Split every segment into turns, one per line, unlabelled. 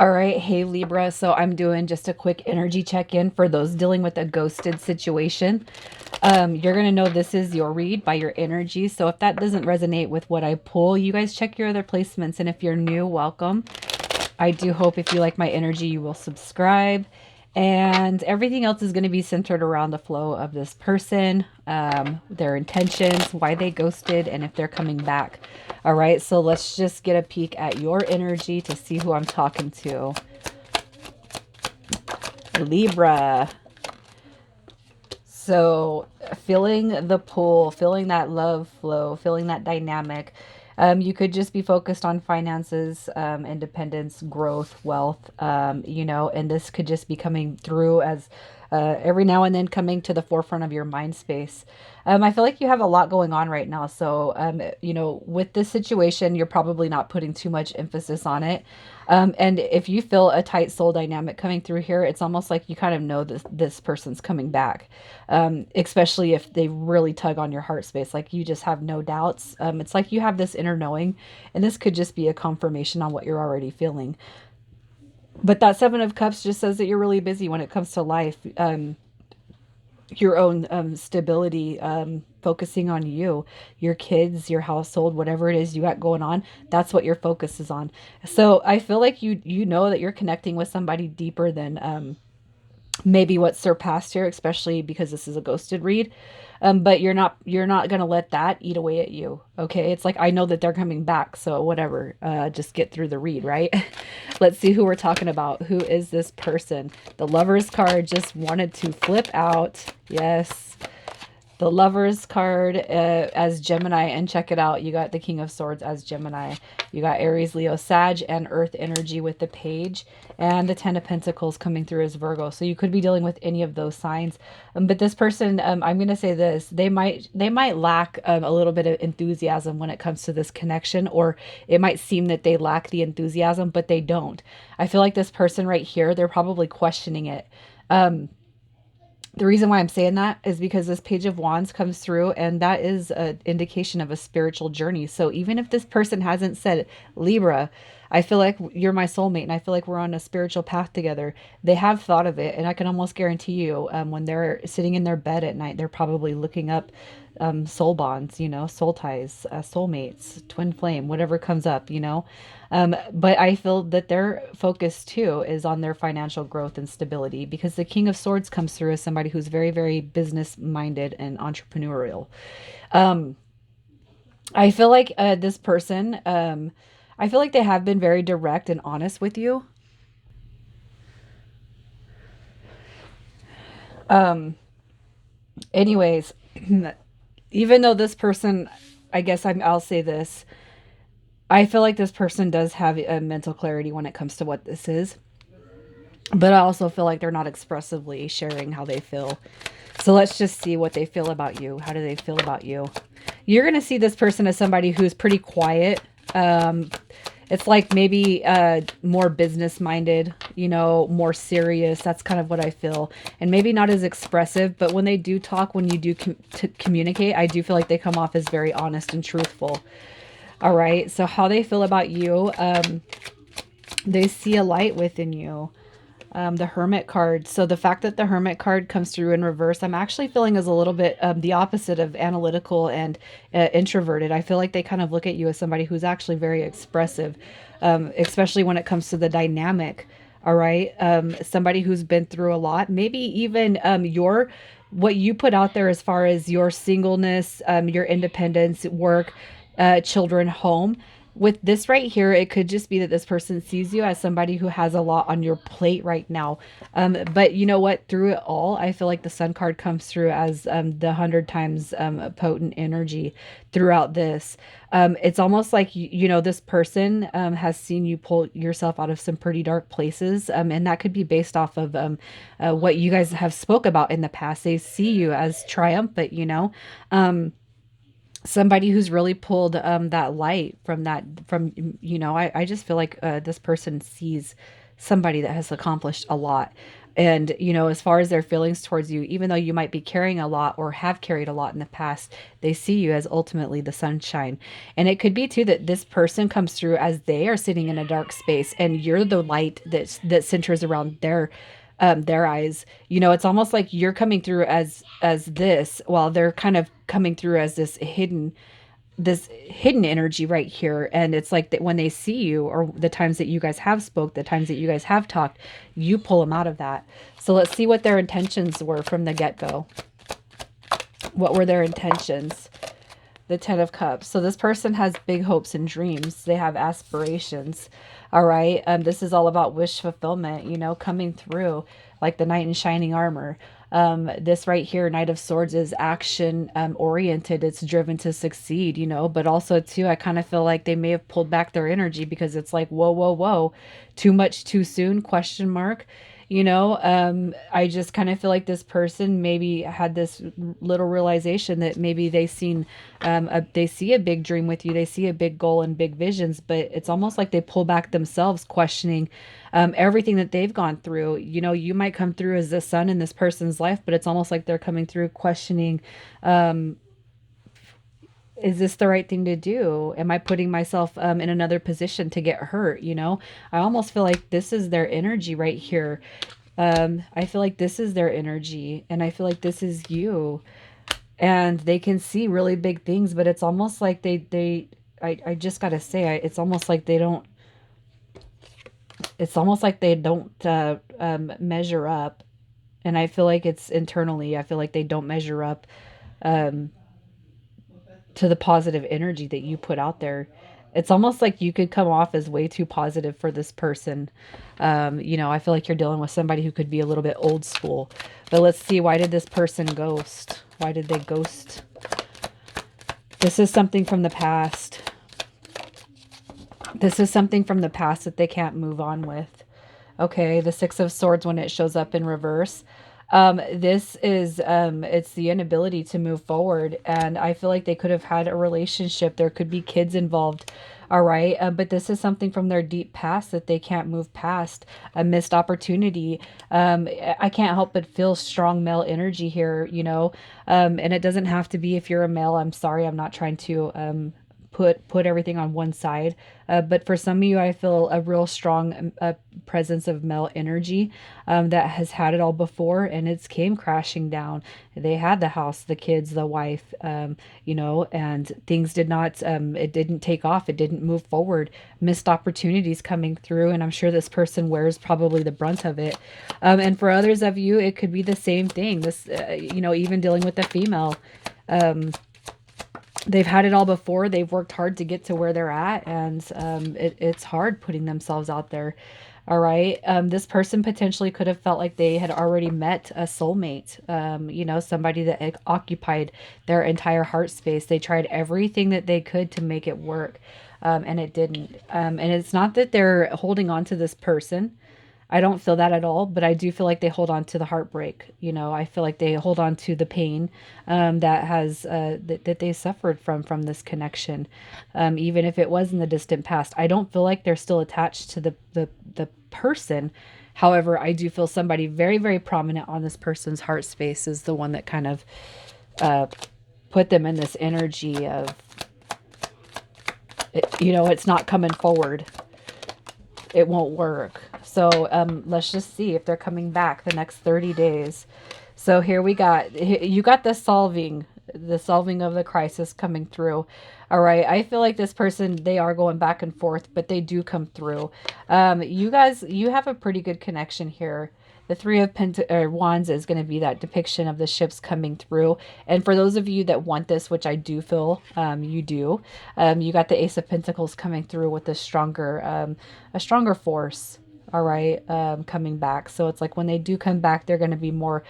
All right, hey Libra. So I'm doing just a quick energy check-in for those dealing with a ghosted situation. You're gonna know this is your read by your energy. So if that doesn't resonate with what I pull, you guys check your other placements. And if you're new, welcome. I do hope if you like my energy, you will subscribe. And everything else is going to be centered around the flow of this person, their intentions, why they ghosted, and if they're coming back. All right, so let's just get a peek at your energy to see who I'm talking to. Libra. So, feeling the pull, feeling that love flow, feeling that dynamic. You could just be focused on finances, independence, growth, wealth, and this could just be coming through as every now and then coming to the forefront of your mind space. I feel like you have a lot going on right now. So, with this situation, you're probably not putting too much emphasis on it. And if you feel a tight soul dynamic coming through here, it's almost like you kind of know this person's coming back, especially if they really tug on your heart space. Like you just have no doubts. It's like you have this inner knowing, and this could just be a confirmation on what you're already feeling. But that Seven of Cups just says that you're really busy when it comes to life. Your own stability, focusing on you, your kids, your household, whatever it is you got going on. That's what your focus is on. So I feel like you know that you're connecting with somebody deeper than maybe what's surpassed here, especially because this is a ghosted read. But you're not gonna let that eat away at you. Okay, it's like I know that they're coming back, so whatever. Just get through the read, right? Let's see who we're talking about. Who is this person? The Lovers card just wanted to flip out. Yes, the Lovers card as Gemini, and check it out. You got the King of Swords as Gemini. You got Aries, Leo, Sag, and Earth energy with the Page, and the Ten of Pentacles coming through as Virgo. So you could be dealing with any of those signs. But this person, I'm going to say this: they might lack a little bit of enthusiasm when it comes to this connection, or it might seem that they lack the enthusiasm, but they don't. I feel like this person right here, they're probably questioning it. The reason why I'm saying that is because this Page of Wands comes through, and that is an indication of a spiritual journey. So even if this person hasn't said, Libra, I feel like you're my soulmate and I feel like we're on a spiritual path together, they have thought of it. And I can almost guarantee you, when they're sitting in their bed at night, they're probably looking up soul bonds, soul ties, soulmates, twin flame, whatever comes up, but I feel that their focus too is on their financial growth and stability, because the King of Swords comes through as somebody who's very, very business minded and entrepreneurial. Um, I feel like this person, I feel like they have been very direct and honest with you. Um, Anyways, even though this person, I guess I'll say this, I feel like this person does have a mental clarity when it comes to what this is. But I also feel like they're not expressively sharing how they feel. So let's just see what they feel about you. How do they feel about you? You're going to see this person as somebody who's pretty quiet. Um, it's like maybe more business minded, more serious. That's kind of what I feel. And maybe not as expressive, but when they do talk, when you do communicate, I do feel like they come off as very honest and truthful. All right. So how they feel about you, they see a light within you. The Hermit card. So the fact that the Hermit card comes through in reverse, I'm actually feeling is a little bit the opposite of analytical and introverted. I feel like they kind of look at you as somebody who's actually very expressive, especially when it comes to the dynamic. All right. Somebody who's been through a lot, maybe even what you put out there as far as your singleness, your independence, work, children, home. With this right here, it could just be that this person sees you as somebody who has a lot on your plate right now. But you know what? Through it all, I feel like the Sun card comes through as the 100 times potent energy throughout this. It's almost like, this person has seen you pull yourself out of some pretty dark places. And that could be based off of what you guys have spoke about in the past. They see you as triumphant, somebody who's really pulled that light from I just feel like this person somebody that has accomplished a lot. And, as far as their feelings towards you, even though you might be carrying a lot or have carried a lot in the past, they see you as ultimately the sunshine. And it could be too that this person comes through as they are sitting in a dark space and you're the light that centers around their eyes. It's almost like you're coming through as this while they're kind of coming through as this hidden energy right here. And it's like that when they see you, or the times that you guys have spoke, the times that you guys have talked, you pull them out of that. So let's see what their intentions were from the get-go. What were their intentions? The Ten of Cups. So this person has big hopes and dreams. They have aspirations. All right. This is all about wish fulfillment, coming through like the knight in shining armor. This right here, Knight of Swords, is action oriented. It's driven to succeed, but also too, I kind of feel like they may have pulled back their energy because it's like, whoa, whoa, whoa, too much too soon, question mark. I just kind of feel like this person maybe had this little realization that maybe they see a big dream with you, they see a big goal and big visions, but it's almost like they pull back themselves, questioning everything that they've gone through. You might come through as the sun in this person's life, but it's almost like they're coming through questioning, is this the right thing to do? Am I putting myself in another position to get hurt? I almost feel like this is their energy right here. I feel like this is their energy, and I feel like this is you. And they can see really big things, but it's almost like I just gotta say, it's almost like they don't. It's almost like they don't measure up, and I feel like it's internally. I feel like they don't measure up. Um, to the positive energy that you put out there. It's almost like you could come off as way too positive for this person. I feel like you're dealing with somebody who could be a little bit old school. But let's see, why did this person ghost? Why did they ghost? This is something from the past. This is something from the past that they can't move on with. Okay, the Six of Swords when it shows up in reverse. This is it's the inability to move forward, and I feel like they could have had a relationship. There could be kids involved. All right, but this is something from their deep past that they can't move past. A missed opportunity. I can't help but feel strong male energy here, and it doesn't have to be if you're a male. I'm sorry, I'm not trying to put everything on one side. But for some of you, I feel a real strong presence of male energy that has had it all before, and it's came crashing down. They had the house, the kids, the wife, and things did not, it didn't take off. It didn't move forward. Missed opportunities coming through, and I'm sure this person wears probably the brunt of it. And for others of you, it could be the same thing. This, even dealing with the female. They've had it all before. They've worked hard to get to where they're at, and it's hard putting themselves out there. All right. This person potentially could have felt like they had already met a soulmate, somebody that occupied their entire heart space. They tried everything that they could to make it work, and it didn't. And it's not that they're holding on to this person. I don't feel that at all, but I do feel like they hold on to the heartbreak. I feel like they hold on to the pain that they suffered from this connection, even if it was in the distant past. I don't feel like they're still attached to the person. However, I do feel somebody very, very prominent on this person's heart space is the one that kind of put them in this energy of, it's not coming forward. It won't work. So let's just see if they're coming back the next 30 days. So here you got the solving of the crisis coming through. All right. I feel like this person, they are going back and forth, but they do come through. You guys, you have a pretty good connection here. The Three of Wands is going to be that depiction of the ships coming through. And for those of you that want this, which I do feel you do, you got the Ace of Pentacles coming through with a stronger force. All right, coming back. So it's like when they do come back, they're going to be more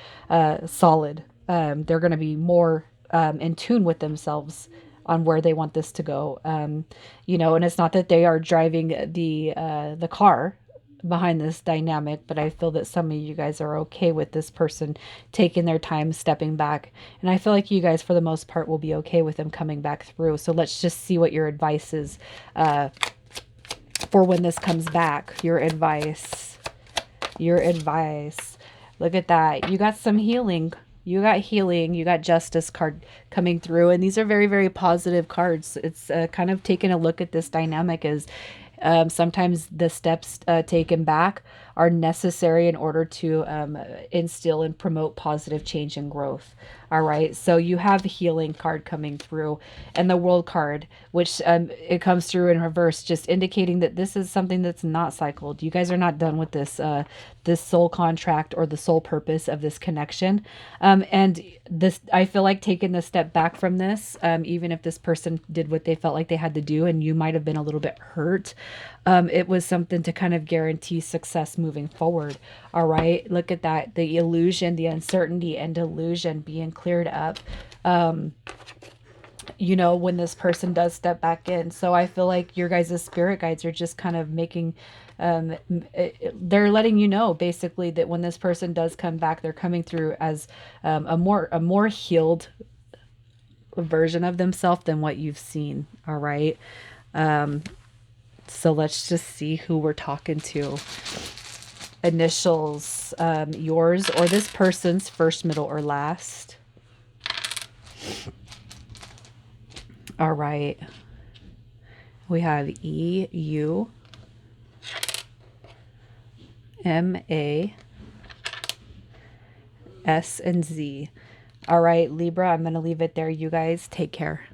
solid. They're going to be more in tune with themselves on where they want this to go. And it's not that they are driving the car behind this dynamic, but I feel that some of you guys are okay with this person taking their time, stepping back. And I feel like you guys, for the most part, will be okay with them coming back through. So let's just see what your advice is for when this comes back. Your advice. Your advice. Look at that. You got some healing. You got healing. You got justice card coming through. And these are very, very positive cards. It's kind of taking a look at this dynamic as sometimes the steps taken back are necessary in order to instill and promote positive change and growth. All right. So you have the healing card coming through and the world card, which it comes through in reverse, just indicating that this is something that's not cycled. You guys are not done with this, this soul contract or the soul purpose of this connection. And this, I feel like taking the step back from this, even if this person did what they felt like they had to do, and you might have been a little bit hurt, it was something to kind of guarantee success moving forward. All right. Look at that. The illusion, the uncertainty and delusion being cleared up. You know, when this person does step back in. So I feel like your guys' spirit guides are just kind of making, they're letting you know basically that when this person does come back, they're coming through as a more healed version of themselves than what you've seen. All right. So let's just see who we're talking to. Initials, yours or this person's, first, middle, or last. All right. We have E, U, M, A, S, and Z. All right, Libra, I'm going to leave it there. You guys take care.